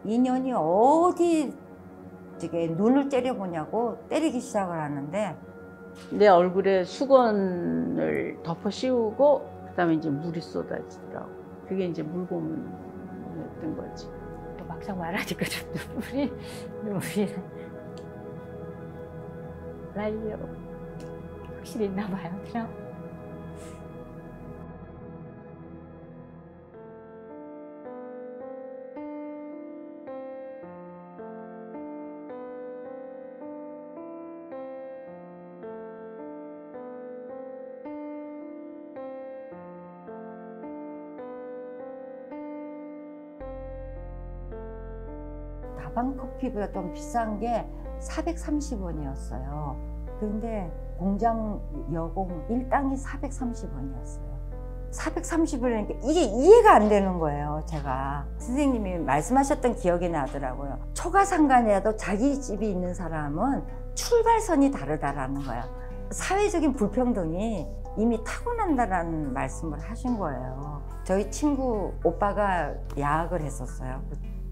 인연이 어디 저게 눈을 째려보냐고 때리기 시작을 하는데 내 얼굴에 수건을 덮어 씌우고 그다음에 이제 물이 쏟아지더라고. 그게 이제 물고문이었던 거지. 또 막상 말하니까 좀 눈물이 날려. 확실히 있나 봐요. 그럼. 다방 커피보다 좀 비싼 게 430원이었어요. 그런데 공장 여공 일당이 430원이었어요. 430원이니까 이게 이해가 안 되는 거예요, 제가. 선생님이 말씀하셨던 기억이 나더라고요. 초가상간이라도 자기 집이 있는 사람은 출발선이 다르다라는 거예요. 사회적인 불평등이 이미 타고난다라는 말씀을 하신 거예요. 저희 친구 오빠가 야학을 했었어요.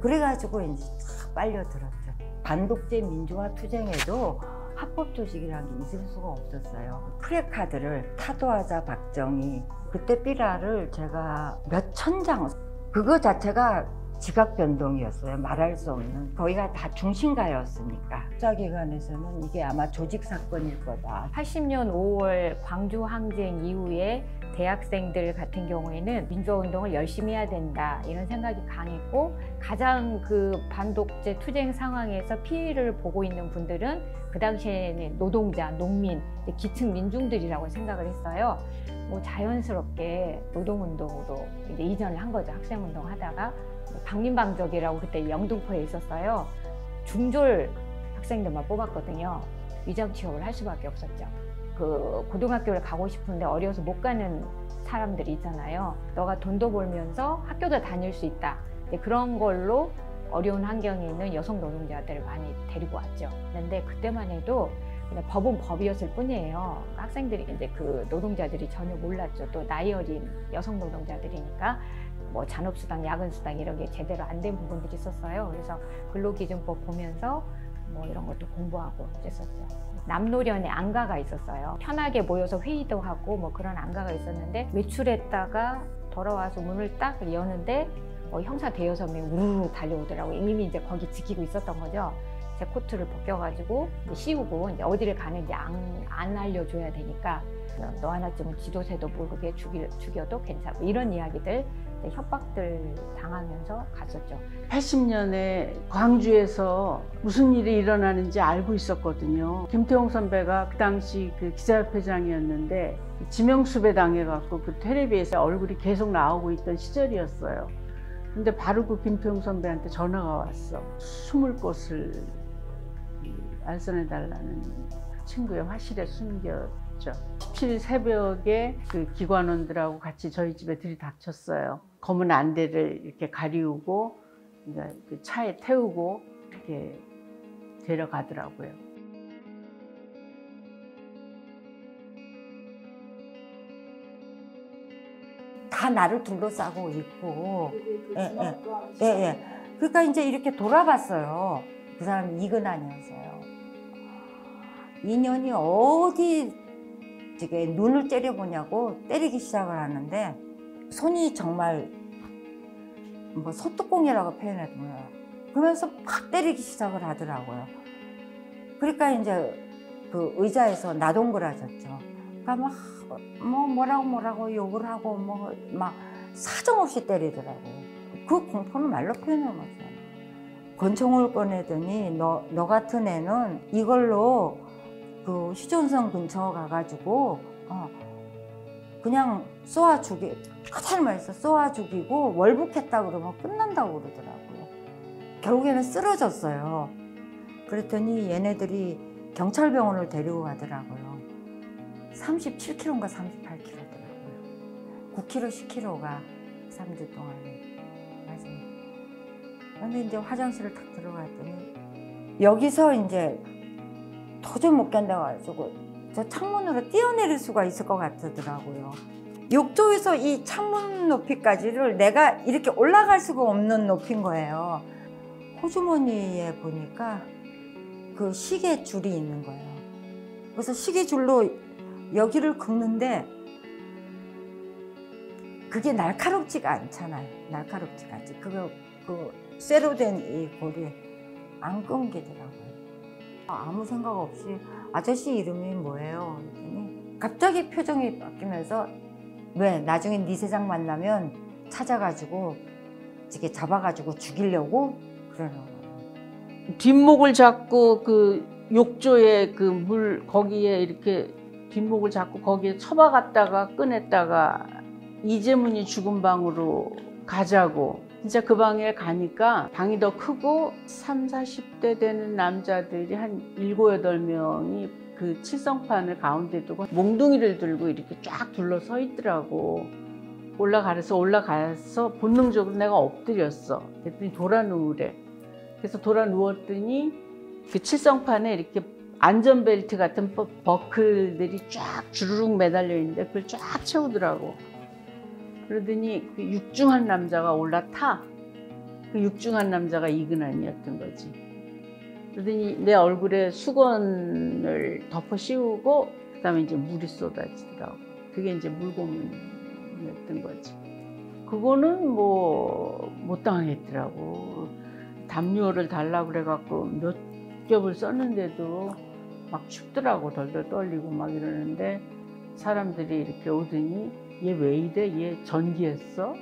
그래가지고 이제 탁 빨려들었죠. 반독재 민주화 투쟁에도 합법 조직이라는 게 있을 수가 없었어요. 프레카드를 타도하자 박정희, 그때 삐라를 제가 몇천 장, 그거 자체가 지각 변동이었어요. 말할 수 없는. 거기가 다 중심가였으니까. 수사기관에서는 이게 아마 조직 사건일 거다. 80년 5월 광주 항쟁 이후에 대학생들 같은 경우에는 민주화운동을 열심히 해야 된다 이런 생각이 강했고, 가장 그 반독재 투쟁 상황에서 피해를 보고 있는 분들은 그 당시에는 노동자, 농민, 기층 민중들이라고 생각을 했어요. 뭐 자연스럽게 노동운동으로 이제 이전을 한 거죠. 학생운동 하다가 방민방적이라고 그때 영등포에 있었어요. 중졸 학생들만 뽑았거든요. 위장 취업을 할 수밖에 없었죠. 그 고등학교를 가고 싶은데 어려서 못 가는 사람들이 있잖아요. 너가 돈도 벌면서 학교도 다닐 수 있다. 그런 걸로 어려운 환경에 있는 여성 노동자들을 많이 데리고 왔죠. 그런데 그때만 해도 그냥 법은 법이었을 뿐이에요. 학생들이 이제 그 노동자들이 전혀 몰랐죠. 또 나이 어린 여성 노동자들이니까 뭐 잔업수당, 야근수당 이런 게 제대로 안 된 부분들이 있었어요. 그래서 근로기준법 보면서 뭐 이런 것도 공부하고 그랬었죠. 남노련의 안가가 있었어요. 편하게 모여서 회의도 하고 뭐 그런 안가가 있었는데, 외출했다가 돌아와서 문을 딱 여는데 형사 대여섯 명이 우르르 달려오더라고요. 이미 이제 거기 지키고 있었던 거죠. 제 코트를 벗겨가지고 이제 씌우고 이제 어디를 가는지 안 알려줘야 되니까 너 하나쯤은 지도새도 모르게 죽여도 괜찮고 이런 이야기들, 협박들 당하면서 갔었죠. 80년에 광주에서 무슨 일이 일어나는지 알고 있었거든요. 김태용 선배가 그 당시 그 기자협회장이었는데 지명수배 당해갖고 그 텔레비에서 얼굴이 계속 나오고 있던 시절이었어요. 근데 바로 그 김태용 선배한테 전화가 왔어. 숨을 곳을 알선해달라는 친구의 화실에 숨겼죠. 17일 새벽에 그 기관원들하고 같이 저희 집에 들이닥쳤어요. 검은 안대를 이렇게 가리우고 그 차에 태우고 이렇게 데려가더라고요. 다 나를 둘러싸고 있고. 예. 그러니까 이제 이렇게 돌아봤어요. 그 사람이 이근환이었어요. 인연이 어디 저게 눈을 째려보냐고 때리기 시작을 하는데, 손이 정말 뭐 소뚜껑이라고 표현하더라고요. 그러면서 팍 때리기 시작을 하더라고요. 그러니까 이제 그 의자에서 나동그라졌죠. 그러니까 막 뭐라고 욕을 하고 뭐 막 사정없이 때리더라고요. 그 공포는 말로 표현을 못해요. 권총을 꺼내더니 너 같은 애는 이걸로 그 휴전선 근처 가가지고 그냥 쏘아 죽이, 그대로 말해서 쏘아 죽이고 월북했다 그러면 끝난다고 그러더라고요. 결국에는 쓰러졌어요. 그랬더니 얘네들이 경찰병원을 데리고 가더라고요. 37kg인가 38kg더라고요. 9kg, 10kg가 3주 동안에. 맞아요. 근데 이제 화장실을 탁 들어갔더니 여기서 이제 도저히 못 견뎌가지고 저 창문으로 뛰어내릴 수가 있을 것 같더라고요. 욕조에서 이 창문 높이까지를 내가 이렇게 올라갈 수가 없는 높이인 거예요. 호주머니에 보니까 그 시계 줄이 있는 거예요. 그래서 시계 줄로 여기를 긁는데 그게 날카롭지가 않잖아요. 날카롭지가 않지. 그거 그 쇠로 된 이 고리 안 끊기더라고요. 아무 생각 없이 아저씨 이름이 뭐예요? 그랬더니 갑자기 표정이 바뀌면서 왜 나중에 네 세상 만나면 찾아가지고 이렇게 잡아가지고 죽이려고 그러는 거예요. 뒷목을 잡고 그 욕조에 그 물 거기에 이렇게 뒷목을 잡고 거기에 처박았다가 꺼냈다가 이재문이 죽은 방으로 가자고. 진짜 그 방에 가니까 방이 더 크고 30, 40대 되는 남자들이 한 7, 8명이 그 칠성판을 가운데 두고 몽둥이를 들고 이렇게 쫙 둘러서 있더라고. 올라가서 본능적으로 내가 엎드렸어. 그랬더니 돌아 누우래. 그래서 돌아 누웠더니 그 칠성판에 이렇게 안전벨트 같은 버클들이 쫙 주르륵 매달려 있는데 그걸 쫙 채우더라고. 그러더니 그 육중한 남자가 올라타. 그 육중한 남자가 이근한이었던 거지. 그러더니 내 얼굴에 수건을 덮어 씌우고 그다음에 이제 물이 쏟아지더라고. 그게 이제 물고문이었던 거지. 그거는 뭐 못 당하겠더라고. 담요를 달라고 그래갖고 몇 겹을 썼는데도 막 춥더라고. 덜덜 떨리고 막 이러는데 사람들이 이렇게 오더니 얘 왜 이래? 얘 전기했어?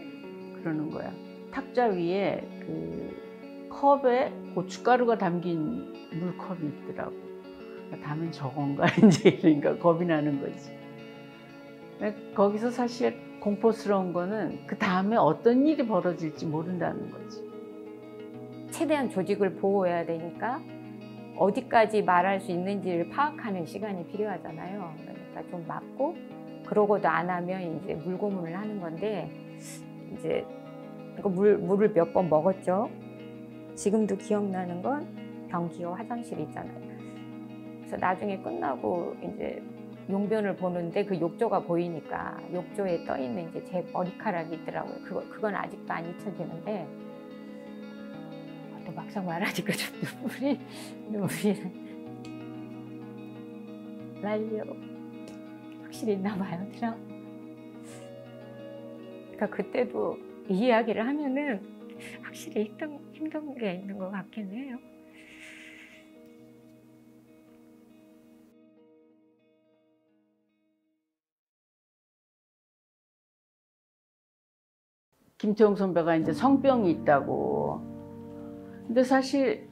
그러는 거야. 탁자 위에 그 컵에 고춧가루가 담긴 물컵이 있더라고. 다음엔 저건가? 이제 그러니까 겁이 나는 거지. 거기서 사실 공포스러운 거는 그 다음에 어떤 일이 벌어질지 모른다는 거지. 최대한 조직을 보호해야 되니까 어디까지 말할 수 있는지를 파악하는 시간이 필요하잖아요. 그러니까 좀 막고 그러고도 안 하면 이제 물고문을 하는 건데 이제 물을 몇 번 먹었죠. 지금도 기억나는 건 변기와 화장실이 있잖아요. 그래서 나중에 끝나고 이제 용변을 보는데 그 욕조가 보이니까 욕조에 떠 있는 이제 제 머리카락이 있더라고요. 그건 아직도 안 잊혀지는데 또 막상 말하니까 좀 눈물이 날려. 확실히 있나 봐요, 드라마. 그러니까 그때도 이 이야기를 하면은 확실히 힘든 게 있는 것 같긴 해요. 김태용 선배가 이제 성병이 있다고. 근데 사실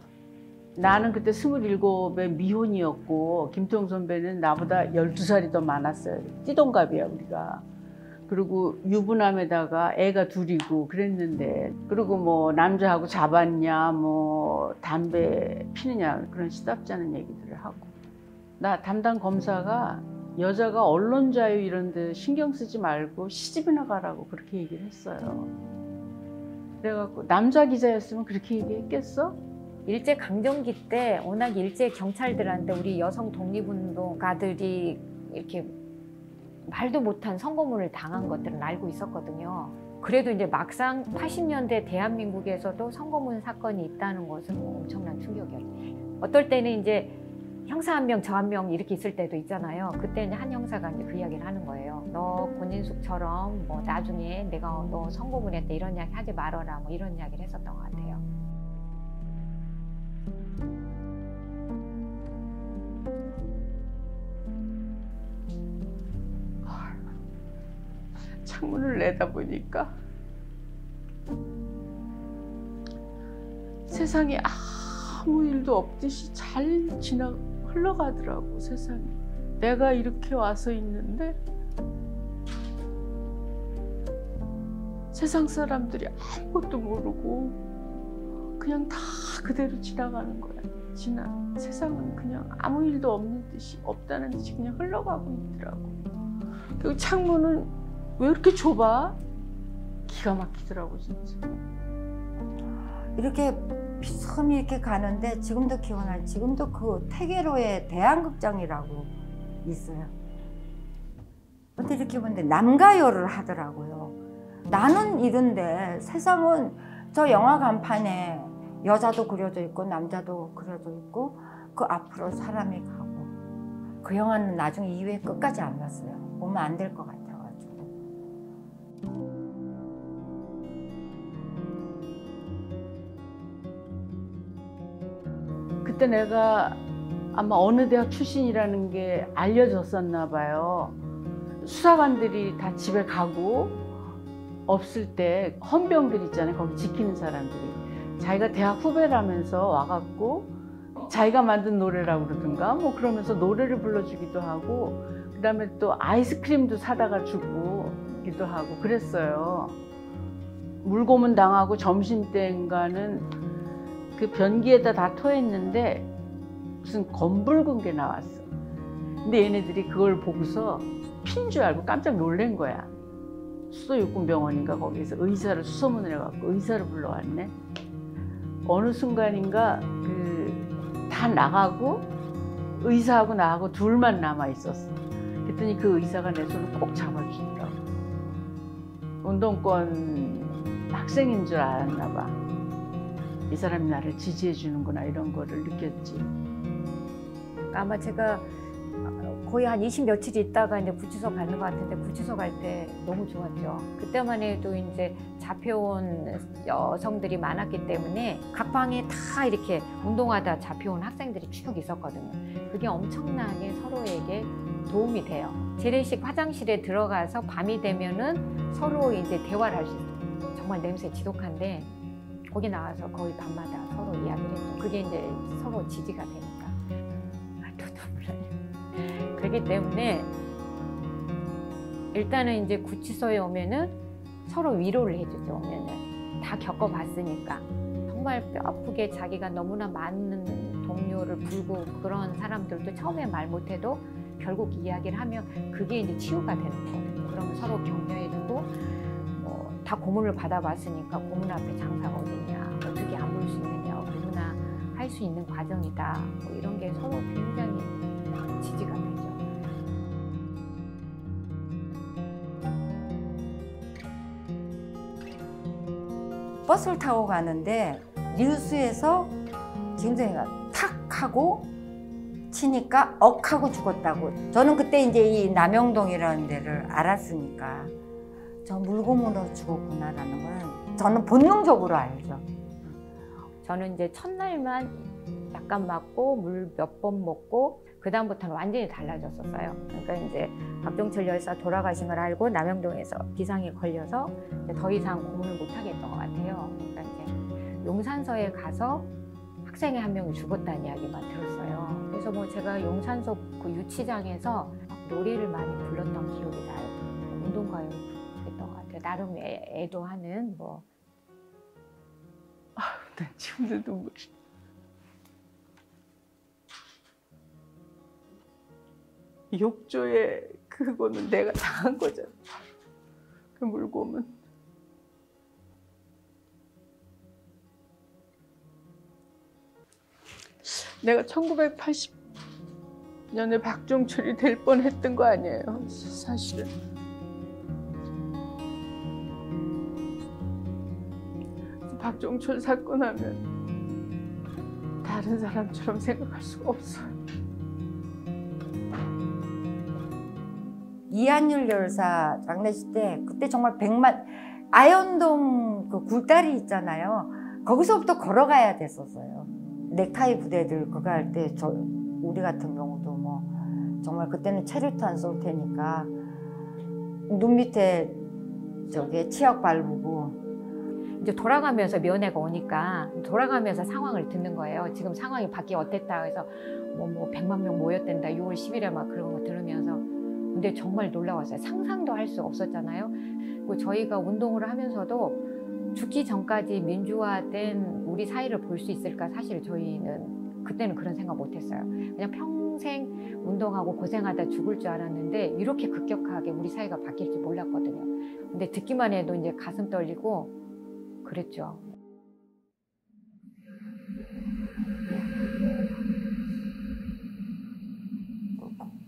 나는 그때 27에 미혼이었고 김태용 선배는 나보다 12살이 더 많았어요. 띠동갑이야 우리가. 그리고 유부남에다가 애가 둘이고 그랬는데 그리고 뭐 남자하고 잡았냐 뭐 담배 피느냐 그런 시답지 않은 얘기들을 하고 나 담당 검사가 여자가 언론 자유 이런 데 신경 쓰지 말고 시집이나 가라고 그렇게 얘기를 했어요. 그래갖고 남자 기자였으면 그렇게 얘기했겠어? 일제 강점기 때 워낙 일제 경찰들한테 우리 여성 독립운동가들이 이렇게 말도 못한 선고문을 당한 것들은 알고 있었거든요. 그래도 이제 막상 80년대 대한민국에서도 선고문 사건이 있다는 것은 뭐 엄청난 충격이었어요. 어떨 때는 이제 형사 한 명, 저 한 명 이렇게 있을 때도 있잖아요. 그때 이제 한 형사가 이제 그 이야기를 하는 거예요. 너 권인숙처럼 뭐 나중에 내가 너 선고문했다 이런 이야기 하지 말아라 뭐 이런 이야기를 했었던 것 같아요. 창문을 내다보니까 세상에 아무 일도 없듯이 잘 흘러가더라고 세상이. 내가 이렇게 와서 있는데 세상 사람들이 아무것도 모르고 그냥 다 그대로 지나가는 거야. 세상은 그냥 아무 일도 없는 듯이 없다는 듯이 그냥 흘러가고 있더라고. 그리고 창문은 왜 이렇게 좁아? 기가 막히더라고 진짜. 이렇게 비스듬히 이렇게 가는데 지금도 기억나요. 지금도 그 태계로의 대한극장이라고 있어요. 근데 이렇게 보는데 남가요를 하더라고요. 나는 이런데 세상은 저 영화 간판에 여자도 그려져 있고 남자도 그려져 있고 그 앞으로 사람이 가고 그 영화는 나중에 2회 끝까지 안 봤어요. 보면 안 될 것 같아가지고. 그때 내가 아마 어느 대학 출신이라는 게 알려졌었나 봐요. 수사관들이 다 집에 가고 없을 때 헌병들 있잖아요. 거기 지키는 사람들이. 자기가 대학 후배라면서 와갖고 자기가 만든 노래라고 그러든가 뭐 그러면서 노래를 불러주기도 하고 그다음에 또 아이스크림도 사다가 주기도 하고 그랬어요. 물고문 당하고 점심때인가는 그 변기에다 다 토했는데 무슨 검붉은 게 나왔어. 근데 얘네들이 그걸 보고서 핀 줄 알고 깜짝 놀란 거야. 수도육군병원인가 거기서 의사를 수소문을 해갖고 의사를 불러왔네. 어느 순간인가 다 나가고 의사하고 나하고 둘만 남아 있었어. 그랬더니 그 의사가 내 손을 꼭 잡아주더라고. 운동권 학생인 줄 알았나 봐. 이 사람이 나를 지지해 주는구나 이런 거를 느꼈지. 아마 제가 거의 한 20 며칠 있다가 이제 구치소 가는 것 같은데 구치소 갈 때 너무 좋았죠. 그때만 해도 이제 잡혀온 여성들이 많았기 때문에 각 방에 다 이렇게 운동하다 잡혀온 학생들이 쭉 있었거든요. 그게 엄청나게 서로에게 도움이 돼요. 재래식 화장실에 들어가서 밤이 되면은 서로 이제 대화를 할 수 있어요. 정말 냄새 지독한데 거기 나와서 거의 밤마다 서로 이야기를 했죠. 그게 이제 서로 지지가 되니까. 그렇기 때문에 일단은 이제 구치소에 오면은 서로 위로를 해주죠. 오면은 다 겪어봤으니까 정말 아프게 자기가 너무나 많은 동료를 불고 그런 사람들도 처음에 말 못해도 결국 이야기를 하면 그게 이제 치유가 되는 거거든요. 그러면 서로 격려해주고 다 고문을 받아봤으니까 고문 앞에 장사가 어디냐, 어떻게 안 볼 수 있느냐, 누구나 할 수 있는 과정이다. 뭐 이런 게 서로 굉장히 지지가 되죠. 버스를 타고 가는데 뉴스에서 김정희가 탁 하고 치니까 억 하고 죽었다고. 저는 그때 이제 이 남영동이라는 데를 알았으니까 저 물고문으로 죽었구나라는 건 저는 본능적으로 알죠. 저는 이제 첫날만 약간 맞고 물 몇 번 먹고 그 다음부터는 완전히 달라졌었어요. 그러니까 이제 박종철 열사 돌아가신 걸 알고 남영동에서 비상에 걸려서 이제 더 이상 고문을 못 하겠던 것 같아요. 그러니까 이제 용산서에 가서 학생이 한 명이 죽었다는 이야기만 들었어요. 그래서 뭐 제가 용산서 그 유치장에서 노래를 많이 불렀던 기억이 나요. 운동가요를 했던 것 같아요. 나름 애도하는 뭐. 난 지금도 눈물이. 욕조에 그거는 내가 당한 거잖아. 그 물고문. 내가 1980년에 박종철이 될 뻔했던 거 아니에요, 사실은. 박종철 사건 하면 다른 사람처럼 생각할 수가 없어요. 이한율 열사 장례식 때 그때 정말 100만 아현동 그 굴다리 있잖아요. 거기서부터 걸어가야 됐었어요. 넥타이 부대들 그거 할 때 우리 같은 경우도 뭐 정말 그때는 체류탄 쏠 테니까 눈 밑에 저게 치약 바르고 이제 돌아가면서 면회가 오니까 돌아가면서 상황을 듣는 거예요. 지금 상황이 밖에 어땠다 해서 뭐 100만 명 모였댄다 6월 10일에 막 그런 거 들으면서 근데 정말 놀라웠어요. 상상도 할 수 없었잖아요. 그리고 저희가 운동을 하면서도 죽기 전까지 민주화된 우리 사회를 볼 수 있을까? 사실 저희는 그때는 그런 생각 못 했어요. 그냥 평생 운동하고 고생하다 죽을 줄 알았는데 이렇게 급격하게 우리 사회가 바뀔 줄 몰랐거든요. 근데 듣기만 해도 이제 가슴 떨리고 그랬죠.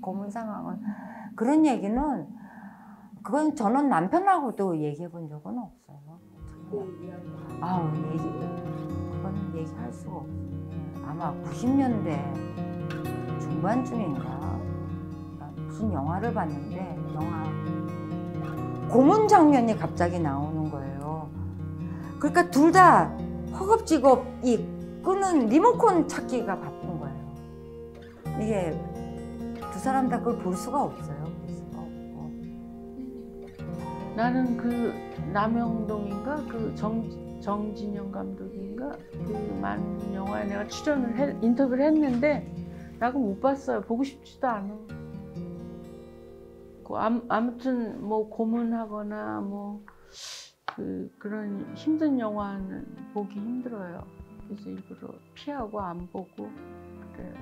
고문 상황은 그런 얘기는 그건 저는 남편하고도 얘기해 본 적은 없어요. 아우 얘기 그거는 얘기할 수가 없어요. 아마 90년대 중반쯤인가 무슨 영화를 봤는데 영화 고문 장면이 갑자기 나오는 거예요. 그러니까 둘 다 허겁지겁 이 끄는 리모컨 찾기가 바쁜 거예요. 이게 두 사람 다 그걸 볼 수가 없어요. 볼 수가 없고. 나는 그 남영동인가 그 정진영 감독인가 그 많은 영화에 내가 인터뷰를 했는데 나 그거 못 봤어요. 보고 싶지도 않아. 아무튼 뭐 고문하거나 뭐 그런 힘든 영화는 보기 힘들어요. 그래서 일부러 피하고 안 보고 그래요.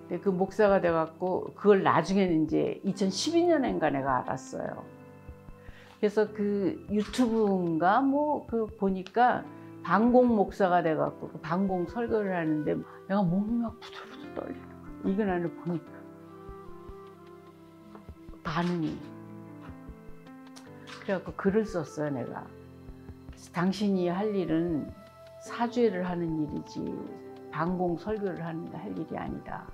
근데 그 목사가 돼갖고 그걸 나중에는 이제 2012년인가 내가 알았어요. 그래서 그 유튜브인가 뭐 그 보니까 방공 목사가 돼갖고 그 방공 설교를 하는데 내가 몸이 막 부들부들 떨리는 거야. 이거 나를 보니까 반응이. 그래갖고 글을 썼어요 내가. 당신이 할 일은 사죄를 하는 일이지 방공 설교를 할 일이 아니다.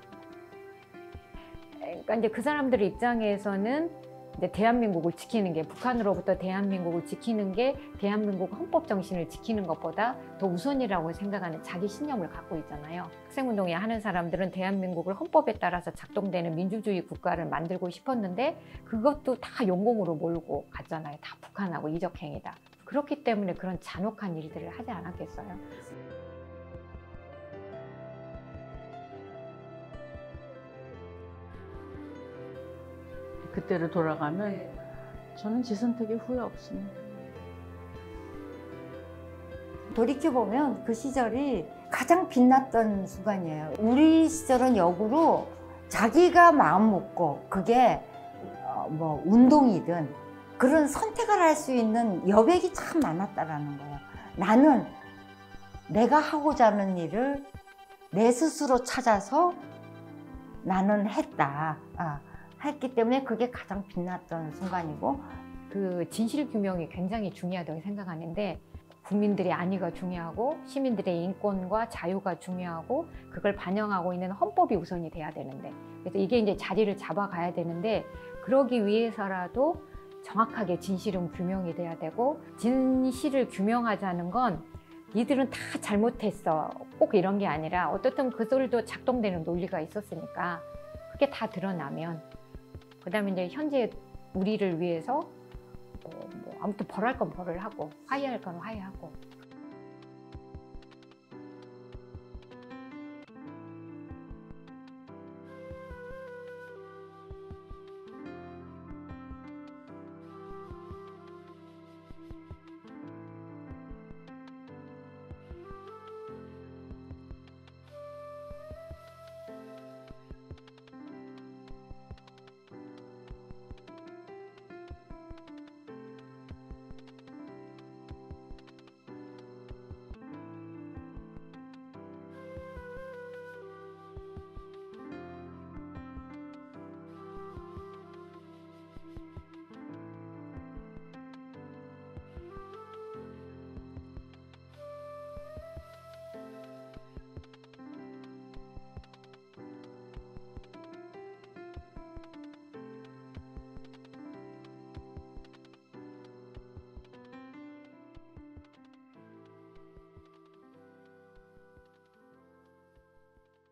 그러니까 이제 그 사람들의 입장에서는 이제 대한민국을 지키는 게 북한으로부터 대한민국을 지키는 게 대한민국 헌법 정신을 지키는 것보다 더 우선이라고 생각하는 자기 신념을 갖고 있잖아요. 학생운동회 하는 사람들은 대한민국을 헌법에 따라서 작동되는 민주주의 국가를 만들고 싶었는데 그것도 다 용공으로 몰고 갔잖아요. 다 북한하고 이적행위다. 그렇기 때문에 그런 잔혹한 일들을 하지 않았겠어요. 그때로 돌아가면 저는 제 선택에 후회 없습니다. 돌이켜보면 그 시절이 가장 빛났던 순간이에요. 우리 시절은 역으로 자기가 마음 먹고 그게 뭐 운동이든 그런 선택을 할 수 있는 여백이 참 많았다라는 거예요. 나는 내가 하고자 하는 일을 내 스스로 찾아서 나는 했다. 했기 때문에 그게 가장 빛났던 순간이고 그 진실 규명이 굉장히 중요하다고 생각하는데 국민들의 안위가 중요하고 시민들의 인권과 자유가 중요하고 그걸 반영하고 있는 헌법이 우선이 돼야 되는데 그래서 이게 이제 자리를 잡아가야 되는데 그러기 위해서라도 정확하게 진실은 규명이 돼야 되고 진실을 규명하자는 건 니들은 다 잘못했어 꼭 이런 게 아니라 어떻든 그들도 작동되는 논리가 있었으니까 그게 다 드러나면 그다음에 이제 현재 우리를 위해서 아무튼 벌할 건 벌을 하고 화해할 건 화해하고